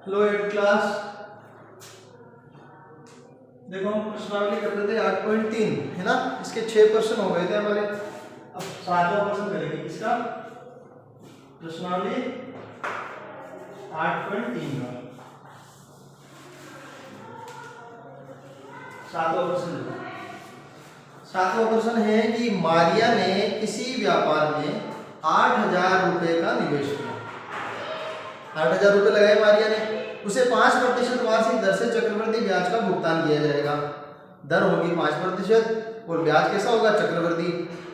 Hello 8th class. देखो हम प्रश्नावली कर रहे थे 8.3 है ना, इसके 6 प्रश्न हो गए थे हमारे। अब 7वां प्रश्न करेंगे किसका, प्रश्नावली 8.3 का 7वां प्रश्न। 7वां प्रश्न है कि मारिया ने किसी व्यापार में 8,000 रुपए का निवेश किया। 8,000 रुपए लगाए मारिया ने, उसे 5% वार्षिक दर से चक्रवृद्धि ब्याज का भुगतान किया जाएगा। दर होगी 5% और ब्याज कैसा होगा, चक्रवृद्धि।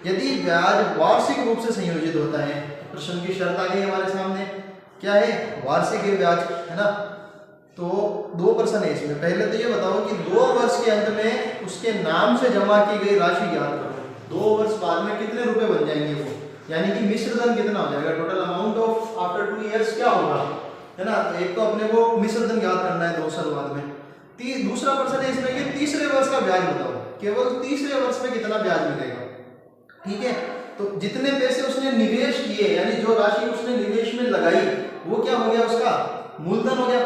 यदि ब्याज वार्षिक रूप से संयोजित होता है, प्रश्न की शर्त आ गई हमारे सामने, क्या है, वार्षिक है ब्याज, है ना। तो 2 प्रश्न है इसमें। पहले तो ये बताओ कि 2 वर्ष के अंत में उसके नाम से जमा की गई राशि ज्ञात करो। 2 वर्ष बाद में कितने रुपए बन जाएंगे वो, यानी कि मिश्र धन कितना हो जाएगा, total amount of after 2 years क्या होगा, है ना। तो एक तो अपने को मिश्र धन ज्ञात करना है 2 साल बाद में। दूसरा प्रश्न है इसमें कि तीसरे वर्ष का ब्याज बताओ, केवल तीसरे वर्ष में कितना ब्याज मिलेगा। ठीक है, तो जितने पैसे उसने निवेश किए, यानी जो राशि उसने निवेश में लगाई, वो क्या हो गया, उसका मूलधन हो गया।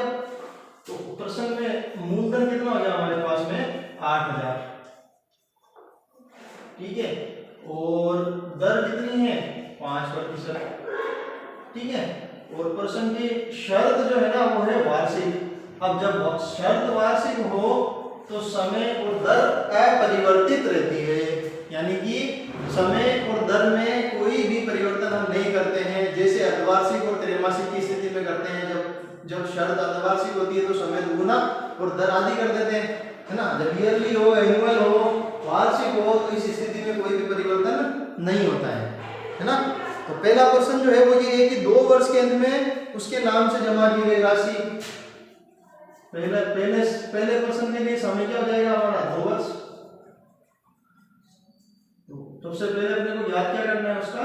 तो प्रश्न में मूलधन कितना हो गया हमारे पास में 8,000। ठीक है, और दर कितनी है 5%। ठीक है, और प्रश्न की शर्त जो है ना वो है वार्षिक। अब जब शर्त वार्षिक हो तो समय और दर अपरिवर्तित रहती है, यानी कि समय और दर में कोई भी परिवर्तन हम नहीं करते हैं, जैसे अर्धवार्षिक और त्रैमासिक की स्थिति में करते हैं। जब शर्त अर्धवार्षिक होती है तो समय दुगुना और दर आधी कर देते हैं, है ना। जब ईयरली हो, एनुअल हो, वार्षिक हो, तो इस स्थिति में कोई भी परिवर्तन नहीं होता है ना। तो पहला प्रश्न जो है वो ये है कि 2 वर्ष के अंत में उसके नाम से जमा की गई राशि। पहले प्रश्न के लिए समय क्या हो जाएगा हमारा 2 वर्ष। तो सबसे पहले अपने को याद क्या करना है, उसका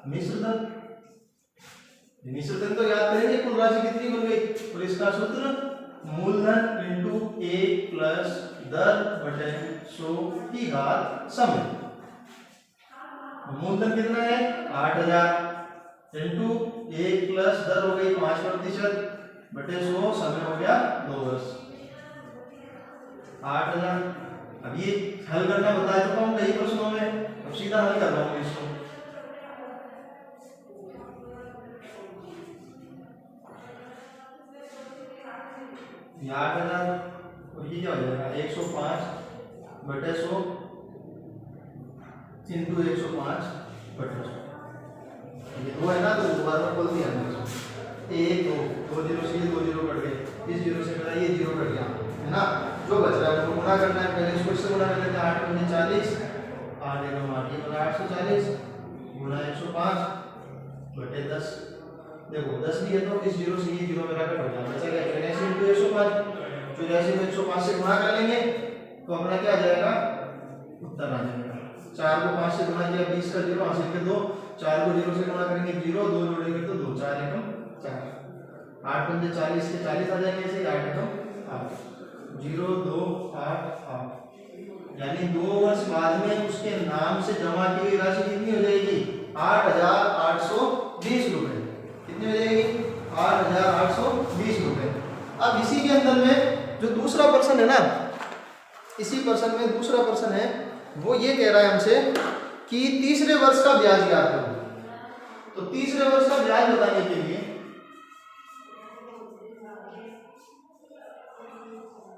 मिश्र धन। मिश्र धन तो याद करेंगे, कुल राशि कितनी बन गई, और इसका सूत्र मूलधन इंटू 1 प्लस दर बटे 100 की घात समय। मूलधन कितना है 8,000 इंटू 1 प्लस दर हो गई 5% बटे 100, समय हो गया 2 वर्ष 8,000। अब ये हल करना बता चुका हूं कई प्रश्नों में, अब सीधा हल कर रहा हूं इसको। ये 8,000 और ये क्या हो जाएगा 105 बटे 100 इंटू 105 बटे 100। ये 2 है ना, तो दोबारा में खोल दिया हमने, 1 2 जीरो से 2 जीरो कट गए, इस जीरो से मेरा ये जीरो कट गया, है ना। जो बच रहा है उसको गुणा करना है। पहले इसको इससे गुणा कर लेते हैं, 8 × 40 8 एकम 8, ये बना 840 गुणा 105 बटे 10। देखो 10 भी है तो इस जीरो से ये जीरो मेरा कट हो गया, बचा क्या 84 × 105। 84 को 105 से गुणा कर लेंगे तो अपना क्या आ जाएगा, उत्तर आ जाएगा। 4 को 5 से गुणा किया 20 का 0 हासिल के 2, 4 को 0 से गुणा करेंगे 0, 2 जोड़ेंगे तो 2, 4 एकम 4, 8 × 40 के 40 आ जाएंगे, ऐसे 8 एकम 8, 0 2 8 8। यानी 2 वर्ष बाद में उसके नाम से जमा की गई राशि कितनी हो जाएगी 8,820 रुपए। कितनी हो जाएगी 8,820 रुपए। अब इसी के अंदर में जो दूसरा प्रश्न है ना, इसी प्रश्न में दूसरा प्रश्न है, वो ये कह रहा है हमसे कि तीसरे वर्ष का ब्याज ज्ञात करो। तो तीसरे वर्ष का ब्याज बताने के लिए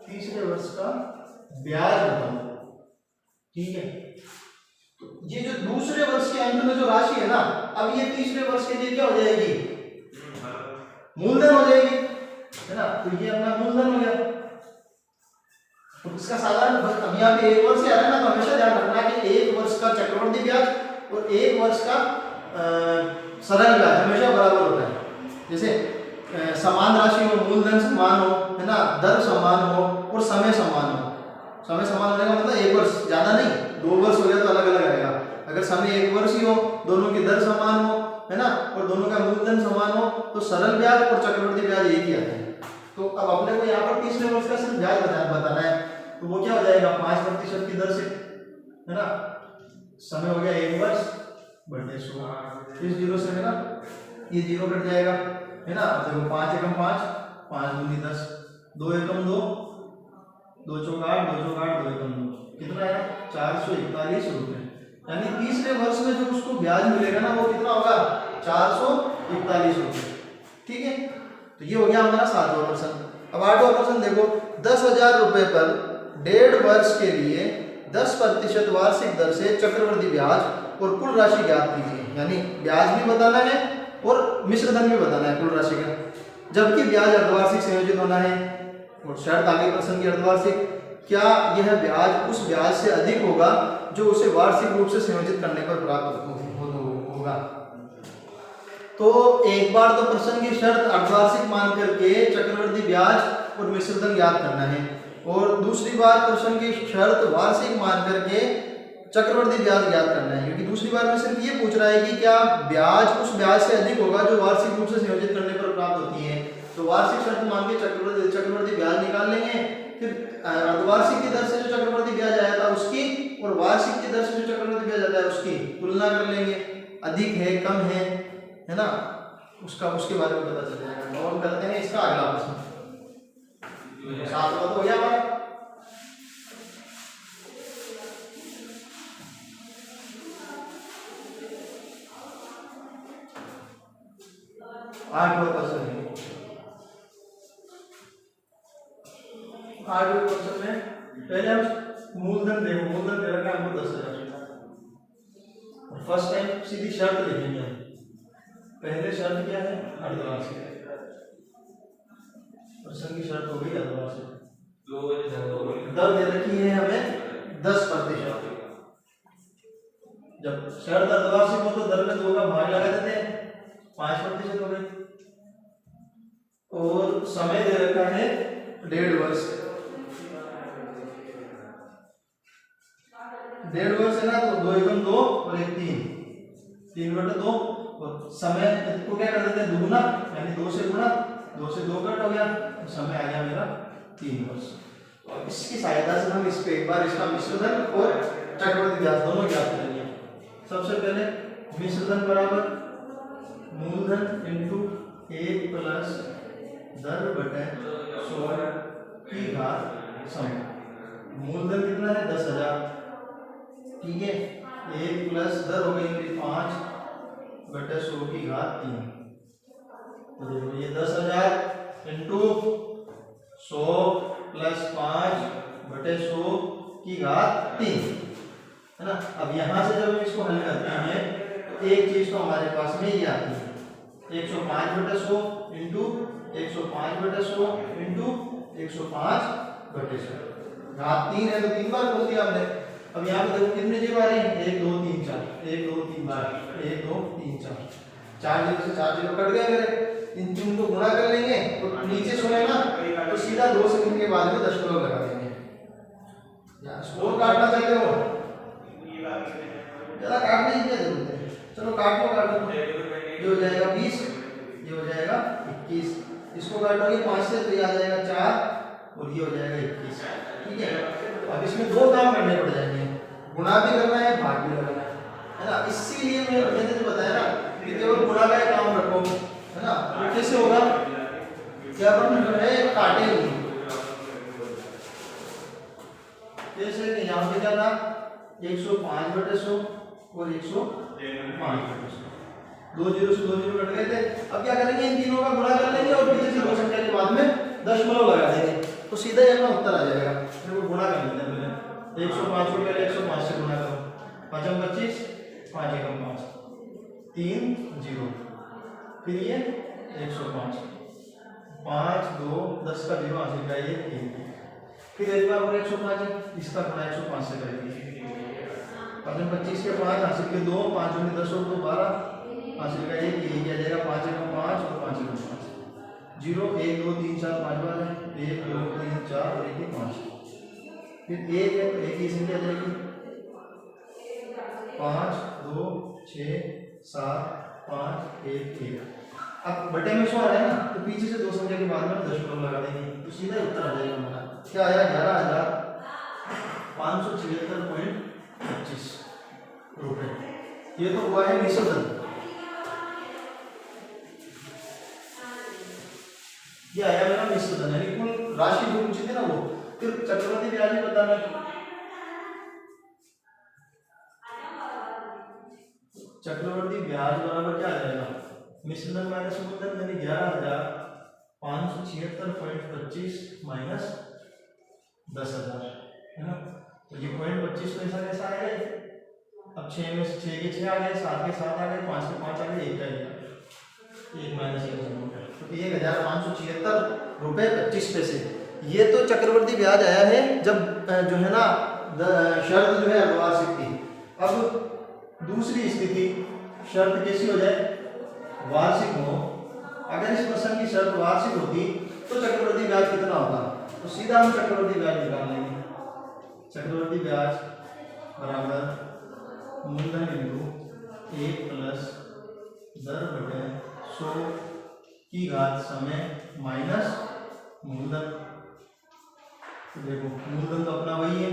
तीसरे वर्ष का ब्याज बताओ। ठीक है, तो ये जो दूसरे वर्ष के अंत में जो राशि है ना, अब ये तीसरे वर्ष के लिए क्या हो जाएगी, मूलधन हो जाएगी, है ना। तो ये अपना मूलधन हो गया। तो इसका साधारण अब यहाँ पे 1 वर्ष आ रहा है ना, तो हमेशा ध्यान रखना कि 1 वर्ष का चक्रवृद्धि ब्याज और 1 वर्ष का सरल ब्याज हमेशा बराबर होता है। जैसे समान राशि हो, मूलधन समान हो, है ना, दर समान हो और समय समान हो। समय समान होने का मतलब 1 वर्ष, ज्यादा नहीं, 2 वर्ष हो गया तो अलग अलग आएगा। अगर समय 1 वर्ष ही हो, दोनों की दर समान हो, है ना, और दोनों का मूलधन समान हो, तो सरल ब्याज और चक्रवृद्धि ब्याज एक ही आते हैं। तो अब अपने को यहाँ पर तीसरे वर्ष का सिर्फ ब्याज बताना है, तो वो क्या हो जाएगा 5% की दर से, है ना। समय हो गया 1 वर्ष बटे 100, इस जीरो से है ना ये जीरो कट जाएगा, है ना। देखो 5 एकम 5, 5 दूनी 10, 2 एकम 2, 2 चौक 8, 2 चौक 8, 2 एकम 2, कितना है 441 रुपए। यानी तीसरे वर्ष में जो उसको ब्याज मिलेगा ना वो कितना होगा 441 रुपए। ठीक है, तो ये हो गया हमारा 7वां प्रश्न। अब 8वां प्रश्न देखो, 10,000 रुपए पर 1.5 वर्ष के लिए 10% वार्षिक दर से चक्रवृद्धि ब्याज और कुल राशि ज्ञात कीजिए। यानी ब्याज भी बताना है और मिश्र धन भी बताना है कुल राशि का, जबकि ब्याज अर्धवार्षिक संयोजित होना है। और शर्त आगे प्रश्न की अर्धवार्षिक, क्या यह ब्याज उस ब्याज से अधिक होगा जो उसे वार्षिक रूप से संयोजित करने पर प्राप्त होगा। तो एक बार तो प्रश्न की शर्त अर्धवार्षिक मान करके चक्रवृद्धि ब्याज और मिश्र धन ज्ञात करना है, और दूसरी बार प्रश्न की शर्त वार्षिक मान करके चक्रवृद्धि ब्याज ज्ञात करना है, क्योंकि दूसरी बार में सिर्फ ये पूछ रहा है कि क्या ब्याज उस ब्याज से अधिक होगा जो वार्षिक रूप से संयोजित करने पर प्राप्त होती है। तो वार्षिक शर्त मान के चक्रवृद्धि ब्याज निकाल लेंगे, फिर अर्धवार्षिक की दर से जो चक्रवृद्धि ब्याज आया था उसकी और वार्षिक की दर से जो चक्रवृद्धि ब्याज आता है उसकी तुलना कर लेंगे, अधिक है कम है ना, उसका उसके बारे में पता चल जाएगा। और करते हैं इसका अगला प्रश्न। 7वां तो हो गया हमारा। 8वां प्रश्न है। 8वें क्वेश्चन में पहले हम मूलधन देखो, मूलधन दे रखा है हमको 10,000। फर्स्ट टाइम सीधी शर्त लिखेंगे हम। पहले शर्त क्या है अर्धवार्षिक, प्रश्न की शर्त हो गई अर्धवार्षिक। दर दे रखी है हमें 10%। जब शर्त अर्धवार्षिक हो तो दर में 2 का भाग लगा देते हैं, 5% हो गई। और समय दे रखा है 1.5 वर्ष। 1.5 वर्ष है ना, तो 2 एकम 2 और 1 3/2। और समय को क्या कर देते हैं दुगुना, यानी 2 से गुणा, 2 से 2 कट हो गया, तो समय आ गया मेरा 3 वर्ष। और इसकी सहायता से हम इस पे एक बार इसका मिश्र धन और चक्रवृद्धि ब्याज दोनों ज्ञात करेंगे। सबसे पहले मिश्र धन बराबर मूलधन इंटू 1 प्लस दर बटे 100 की घात सम। मूलधन कितना है 10,000, ठीक है, 1 प्लस दर हो गई 5 बटे 100 की घात 3। तो देखो ये 10,000 इंटू 100 प्लस 5 बटे 100 की घात 3 है ना। अब यहाँ से जब हम इसको हल करते हैं तो एक चीज तो हमारे पास में ये आती है 105 बटे 100 इंटू 105 बटे 100 इंटू 105 बटे 100 घात 3 है, तो 3 बार बोल दिया हमने। अब यहाँ पे देखो कितने जीरो आ रहे हैं 1 2 3 4, 1 2 3 4, 1 2 3 4, 4 जीरो से 4 जीरो कट गए मेरे। इन तीन को गुणा कर लेंगे और नीचे सुने ना तो सीधा 2 सेकंड के बाद में दशमलव लगा देंगे। या स्कोर काटना चाहते हो ज्यादा काटने की क्या जरूरत है, चलो काट लो। ये हो जाएगा 20, ये हो जाएगा 21। इसको काटोगे 5 से तो ये आ जाएगा 4 और ये हो जाएगा 21। ठीक है, अब इसमें 2 काम करने पड़ जाएंगे, गुणा भी करना है भाग भी करना है ना। इसीलिए मैंने जो बताया ना कि केवल गुणा का काम रखो है ना। तो कैसे होगा, क्या अपन जो है काटेंगे जैसे कि यहाँ पे क्या था 105 बटे 100 और 105 बटे 100, 2 जीरो से 2 जीरो कट गए थे। अब क्या करेंगे इन तीनों का गुणा कर लेंगे और पीछे से 2 संख्या के बाद में दशमलव लगा देंगे, तो सीधा ये अपना उत्तर आ जाएगा। फिर वो गुणा कर लेते हैं पहले 105 को पहले 105 से गुणा करो, 5 25, 5 एकम 5, 3 0, फिर ये 105, 5 2 10 का 0 हासिल का ये 3, फिर एक बार और 105 इसका गुणा 105 से करेंगे, 5 25 के 5 हासिल के 2, 5 दूनी 10 और 2 12 हासिल का ये क्या जाएगा 5 एकम 5 और 5 एकम 5, 0 1 2 3 4 5 बार है, 1 2 3 4 और 1 5, फिर 1 है तो 1 की संख्या जाएगी 5 2 6 7 5 1 1। अब बटे में 100 आ रहा है ना, तो पीछे से 2 संख्या के बाद में दशमलव लगा देंगे, तो सीधा उत्तर आ जाएगा हमारा। क्या आया 11,576.25 रुपए। ये तो हुआ है मिश्र धन। ये आया मेरा मिश्रधन, यानी कुल राशि जो पूछी थी ना वो। फिर चक्रवर्ती ब्याज भी बताना है। चक्रवर्ती ब्याज बराबर क्या आ जाएगा, मिश्रधन माइनस मूलधन, यानी 11,576.25 माइनस 10,000, है ना। तो ये 0.25 तो ऐसा कैसा आएगा ये, अब 6 में से 6 के 6 आ गए, 7 के 7 आ गए, 5 के 5 आ गए, 1 का 1 माइनस 1 तो 1,576.25 ये तो चक्रवर्ती ब्याज आया है जब जो है ना शर्त जो है अर्धवार्षिक थी। अब दूसरी स्थिति, शर्त कैसी हो जाए, वार्षिक हो। अगर इस प्रश्न की शर्त वार्षिक होती तो चक्रवर्ती ब्याज कितना होता, तो सीधा हम चक्रवर्ती ब्याज निकाल लेंगे। चक्रवर्ती ब्याज बराबर मूलधन बिंदु 1 प्लस दर बटे 100 की घात समय माइनस मूलधन। तो देखो मूलधन तो अपना वही है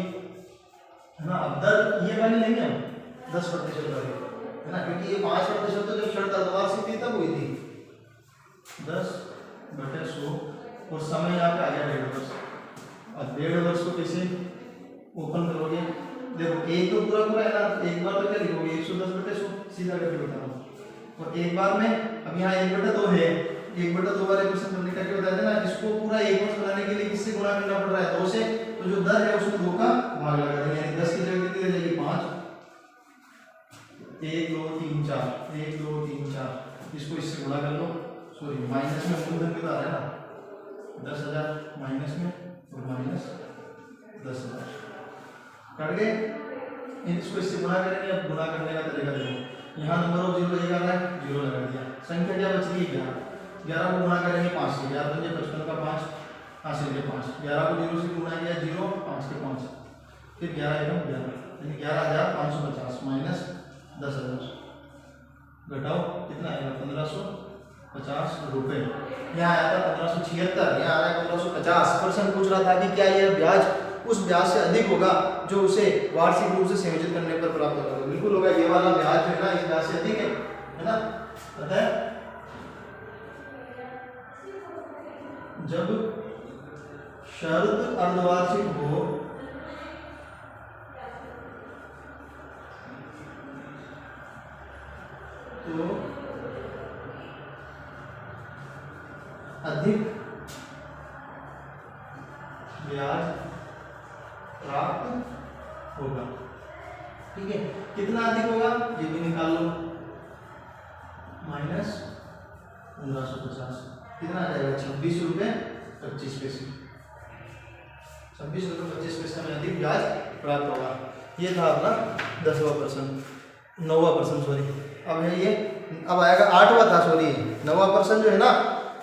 ना। अब दर ये वाली लेंगे हम 10% वाली, है ना, क्योंकि ये 5% तो जब शर्त अर्धवार्षिक थी तब हुई थी। 10/100 और समय यहाँ पे आ गया 1.5 वर्ष। अब 1.5 वर्ष को कैसे ओपन करोगे, देखो एक तो पूरा पूरा है ना, एक बार तो क्या लिखोगे 110/100 सीधा करके बताना, और एक बार में अब यहाँ 1/2 है, 1/2 वाले क्वेश्चन हमने करके बताया था ना, इसको पूरा 1 वर्ष बनाने के लिए किससे गुणा करना पड़ रहा है, 2 से। तो जो दर है उसमें 2 का भाग लगा देंगे, यानी 10 की जगह कितनी रहेगी 5, 1 2 3 4, 1 2 3 4, इसको इससे गुणा कर लो। सॉरी माइनस में मूलधन कितना आ रहा है ना 10,000, माइनस में और माइनस 10,000 कट गए। इसको इससे गुणा करेंगे। अब गुणा करने का तरीका देखो, यहाँ नंबर ऑफ 0 एक आ रहा है, 0 लगा दिया, संख्या क्या बच गई 11, 11 को गुणा करेंगे 5 से, 11 पंजे 55 का 5, हासिल के 5, 11 को 0 से गुणा किया 0, 5 के 5, फिर 11 एकदम 11, यानी 11,550 माइनस 10,000 घटाओ कितना आएगा 1,550 रुपए। यहाँ आया था 1,576, यहाँ आ रहा है 1,550। पूछ रहा था कि क्या यह ब्याज उस ब्याज से अधिक होगा जो उसे वार्षिक रूप से संयोजित करने पर प्राप्त होगा। बिल्कुल होगा, ये वाला ब्याज जो है ना इस ब्याज से अधिक है ना। पता है जब शर्त अर्धवार्षिक हो तो अधिक ब्याज प्राप्त होगा। ठीक है, कितना अधिक होगा ये भी निकाल लो, माइनस 1,550 कितना आ जाएगा 26 रुपये 25 पैसे, 26 रुपये 25 पैसे में अधिक ब्याज प्राप्त होगा। ये था अपना 10वां प्रश्न, 9वां प्रश्न सॉरी। अब है ये, अब आएगा 8वां था सॉरी 9वां प्रश्न जो है ना,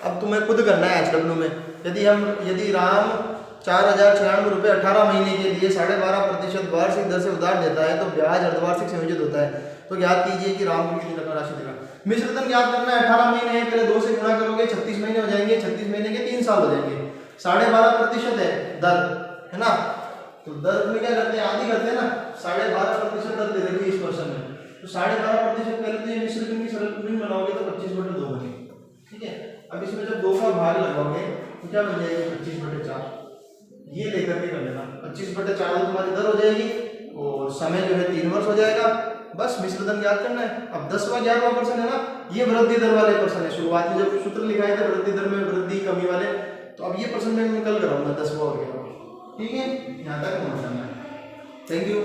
अब तुम्हें खुद करना है HW में। यदि राम 4,096 रुपये 18 महीने के लिए 12.5% वार्षिक दर से उधार देता है तो ब्याज अर्धवार्षिक संयोजित होता है। तो ज्ञात कीजिए कि राम को कितनी रकम राशि देगा। मिश्रधन ज्ञात करना है, 18 महीने है, पहले 2 से गुणा करोगे 36 महीने हो जाएंगे, 36 महीने के 3 साल हो जाएंगे, 12.5% है दर, है ना। तो दर में क्या करते हैं, आधी करते हैं ना, 12.5% दर दे देंगे इस क्वेश्चन में। तो 12.5% पहले तो ये मिश्रधन की सरलीकरण बनाओगे तो 25/2 बनेगी। ठीक है, अब इसमें जब 2 का भाग लगाओगे तो क्या बन जाएगी 25/4, ये लेकर के कर लेना। 25/4 तो तुम्हारी दर हो जाएगी और समय जो है 3 वर्ष हो जाएगा। बस मिश्रधन ज्ञात करना है। अब 10वां 11वां प्रश्न है ना, ये वृद्धि दर वाले प्रश्न है। शुरुआत में जब सूत्र लिखाए थे वृद्धि दर में वृद्धि कमी वाले, तो अब ये प्रश्न मैं कल कराऊंगा 10वां और 11वां। ठीक है, यहाँ तक समझना है। Thank you.